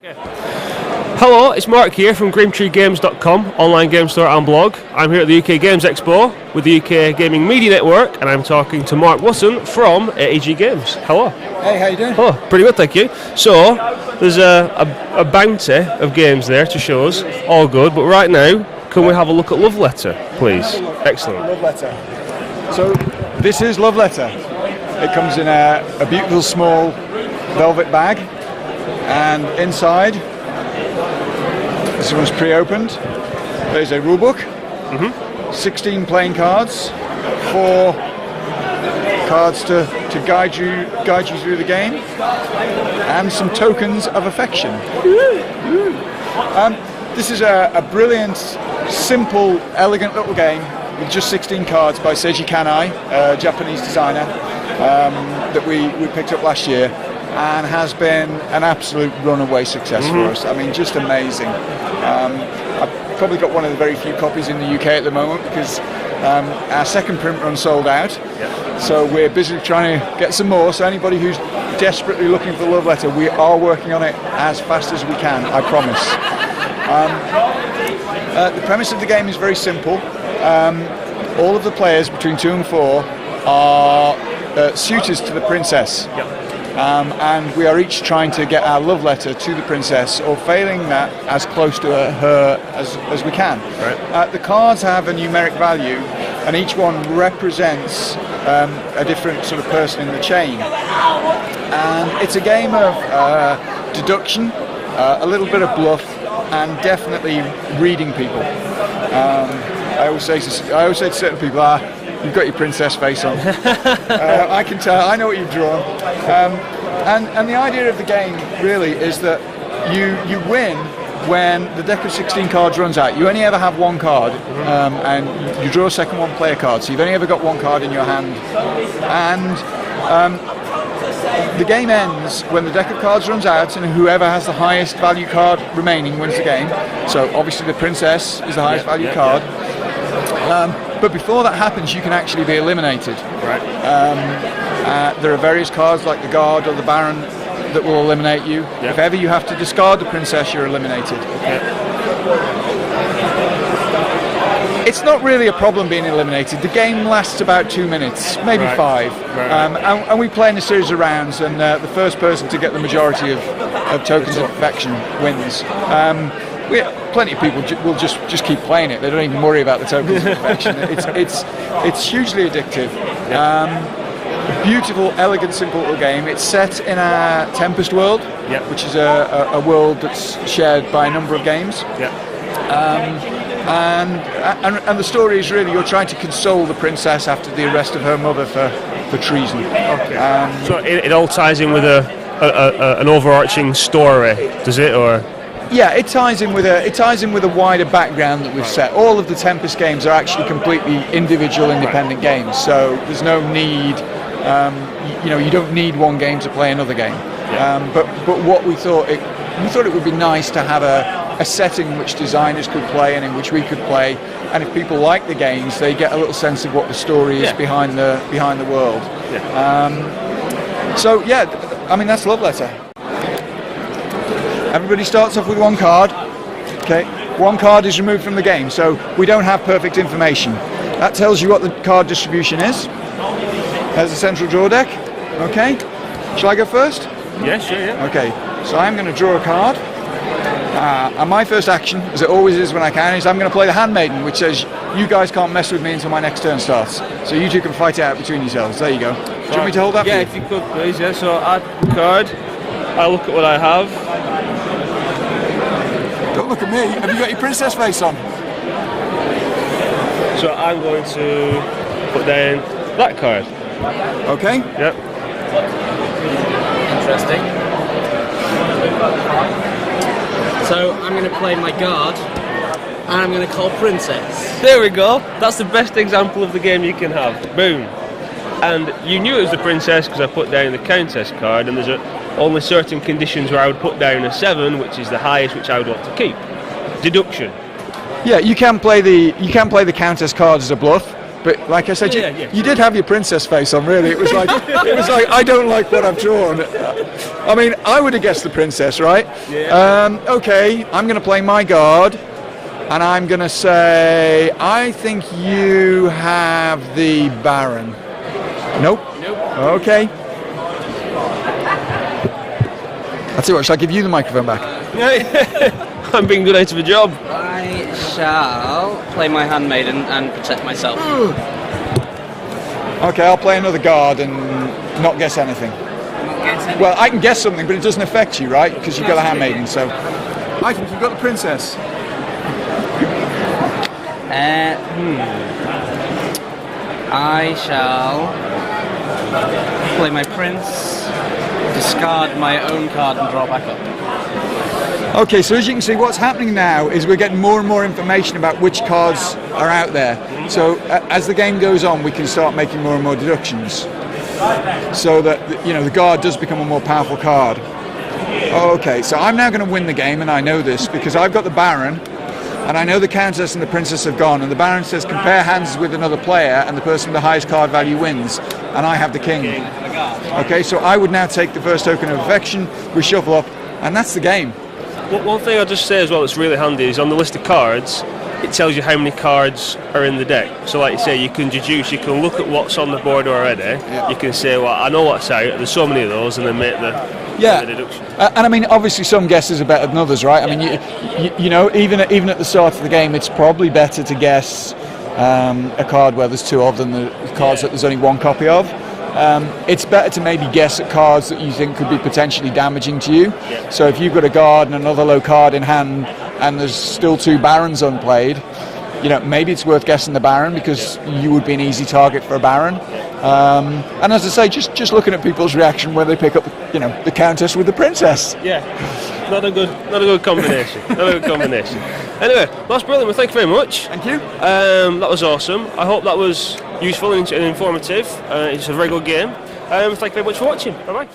Okay. Hello, it's Mark here from GreentreeGames.com, online game store and blog. I'm here at the UK Games Expo with the UK Gaming Media Network, and I'm talking to Mark Wooton from AEG Games. Hello. Hey, how you doing? Oh, pretty good, thank you. So, there's a bounty of games there to show us, all good, but right now, can we have a look at Love Letter, please? Excellent. Love Letter. So, this is Love Letter. It comes in a beautiful small velvet bag, and inside, this one's pre-opened, there's a rulebook, 16 playing cards, 4 cards to guide you through the game, and some tokens of affection. This is a brilliant, simple, elegant little game with just 16 cards by Seiji Kanai, a Japanese designer that we picked up last year, and has been an absolute runaway success for us. I mean, just amazing. I've probably got one of the very few copies in the UK at the moment because our second print run sold out. So we're busy trying to get some more. So anybody who's desperately looking for Love Letter, we are working on it as fast as we can, I promise. The premise of the game is very simple. All of the players between 2 and 4 are suitors to the princess. And we are each trying to get our love letter to the princess, or failing that, as close to her as we can. Right. The cards have a numeric value, and each one represents a different sort of person in the chain. And it's a game of deduction, a little bit of bluff, and definitely reading people. I always say to certain people, you've got your princess face on. I can tell, I know what you've drawn. And the idea of the game really is that you win when the deck of 16 cards runs out. You only ever have one card, and you draw a second one player card, so you've only ever got one card in your hand. And the game ends when the deck of cards runs out, and whoever has the highest value card remaining wins the game. So obviously the princess is the highest value card. But before that happens, you can actually be eliminated. Right. There are various cards like the Guard or the Baron that will eliminate you. If ever you have to discard the princess, you're eliminated. It's not really a problem being eliminated. The game lasts about 2 minutes, maybe 5. And we play in a series of rounds, and the first person to get the majority of tokens of affection wins. Plenty of people will just keep playing it. They don't even worry about the tokens of affection. It's hugely addictive. Beautiful, elegant, simple little game. It's set in a Tempest world, which is a world that's shared by a number of games. And the story is really you're trying to console the princess after the arrest of her mother for treason. So it all ties in with an overarching story, does it, or? Yeah, it ties in with a wider background that we've set. All of the Tempest games are actually completely individual, independent games. So there's no need, you don't need one game to play another game. But what we thought it would be nice to have a setting which designers could play and in which we could play. And if people like the games, they get a little sense of what the story is behind the world. So I mean that's Love Letter. Everybody starts off with one card. Okay, one card is removed from the game, so we don't have perfect information. That tells you what the card distribution is. There's a central draw deck. Okay, shall I go first? Yes, sure, Okay, so I'm going to draw a card. And my first action, as it always is when I can, is I'm going to play the Handmaiden, which says you guys can't mess with me until my next turn starts. So you two can fight it out between yourselves. There you go. Do you want me to hold that for you? Yeah, if you could, please. Yeah. So add card. I look at what I have. Don't look at me. Have you got your princess face on? So I'm going to put down that card. Okay. Yep. Interesting. So I'm going to play my guard, and I'm going to call princess. There we go. That's the best example of the game you can have. Boom. And you knew it was the princess because I put down the countess card, and there's only certain conditions where I would put down a 7, which is the highest which I would want to keep. Deduction. Yeah, you can play the countess card as a bluff, But like I said, Yeah, you did have your princess face on. Really, it was like I don't like what I've drawn. I mean, I would have guessed the princess, right? Yeah. Okay, I'm going to play my guard, and I'm going to say I think you have the Baron. Nope. Okay. I'll tell you what, shall I give you the microphone back? I'm being good out of a job. I shall play my handmaiden and protect myself. Okay, I'll play another guard and not guess anything. Well, I can guess something, but it doesn't affect you, right? Because you've got the handmaiden, so... I think you've got the princess. I shall play my prince, discard my own card and draw back up. Okay, so as you can see, what's happening now is we're getting more and more information about which cards are out there. So as the game goes on, we can start making more and more deductions, so that the guard does become a more powerful card. Okay, so I'm now going to win the game, and I know this because I've got the Baron, and I know the Countess and the Princess have gone, and the Baron says compare hands with another player, and the person with the highest card value wins, and I have the King. Okay, so I would now take the first token of affection, we shuffle up, and that's the game. One thing I'll just say as well that's really handy is on the list of cards, it tells you how many cards are in the deck. So like you say, you can deduce, you can look at what's on the board already, you can say, well, I know what's out, there's so many of those, and then make the deduction. And I mean, obviously some guesses are better than others, right? I mean, even at the start of the game, it's probably better to guess a card where there's two of than the cards that there's only one copy of. It's better to maybe guess at cards that you think could be potentially damaging to you. So if you've got a guard and another low card in hand and there's still two Barons unplayed, maybe it's worth guessing the Baron because you would be an easy target for a Baron. And as I say, just looking at people's reaction when they pick up, the Countess with the Princess. Yeah, not a good combination. Not a good combination. Anyway, that's brilliant. Well, thank you very much. Thank you. That was awesome. I hope that was useful and informative. It's a very good game. Thank you very much for watching. Bye bye.